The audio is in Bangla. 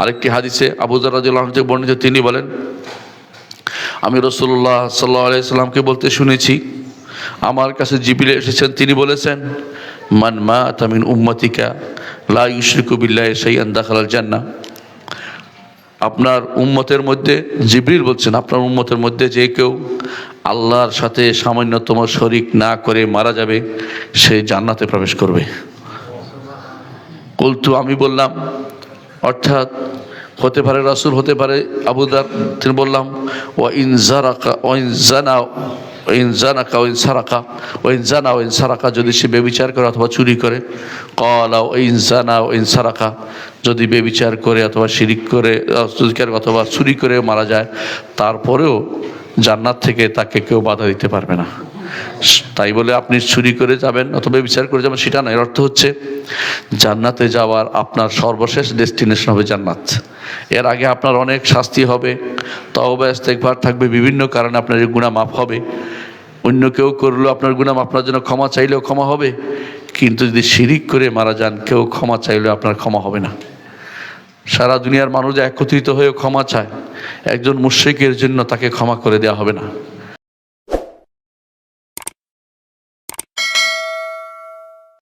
আরেকটি হাদিসে আবু যর রাদিয়াল্লাহু আনহু থেকে বর্ণিত, তিনি বলেন, আমি রাসূলুল্লাহ সাল্লাল্লাহু আলাইহি সাল্লামকে বলতে শুনেছি, আমার কাছে জিবরিল এসেছেন, তিনি বলেছেন, মান মাতা মিন উম্মতিকা লা ইউশরিকু বিল্লাহি শাইআন দাখালাল জান্নাহ। আপনার উম্মতের মধ্যে, জিবরিল বলছেন, আপনার উম্মতের মধ্যে যে কেউ আল্লাহর সাথে সামান্যতম শরিক না করে মারা যাবে, সে জান্নাতে প্রবেশ করবে। কুলতু, আমি বললাম, অর্থাৎ হতে পারে রাসূল, হতে পারে আবু যর। তিনি বললাম, ওয়া ইন জারাকা ওয়া ইন জানা ওয়া ইন জানাকা ওয়া ইন সারাকা ওয়া ইন জানা ওয়া ইন সারাকা, যদি সে ব্যভিচার করে অথবা চুরি করে। ক্বালা ওয়া ইন জানা ওয়া ইন সারাকা, যদি ব্যভিচার করে অথবা শিরিক করে অথবা চুরি করে মারা যায়, তারপরেও জান্নাত থেকে তাকে কেউ বাধা দিতে পারবে না। তাই বলে আপনি চুরি করে যাবেন অথবা বিচার করে যাবেন সেটা না। এর অর্থ হচ্ছে জান্নাতে যাওয়ার আপনার সর্বশেষ ডেস্টিনেশন হবে জান্নাত। এর আগে আপনার অনেক শাস্তি হবে, তওবা ইস্তেগফার থাকবে, বিভিন্ন কারণে আপনার এই গুনাহ মাফ হবে। অন্য কেউ করলেও আপনার গুনাহ আপনার জন্য ক্ষমা চাইলেও ক্ষমা হবে, কিন্তু যদি শিরিক করে মারা যান, কেউ ক্ষমা চাইলেও আপনার ক্ষমা হবে না। সারা দুনিয়ার মানুষ একত্রিত হয়ে ক্ষমা চায়, একজন মুশরিকের জন্য তাকে ক্ষমা করে দেওয়া হবে না।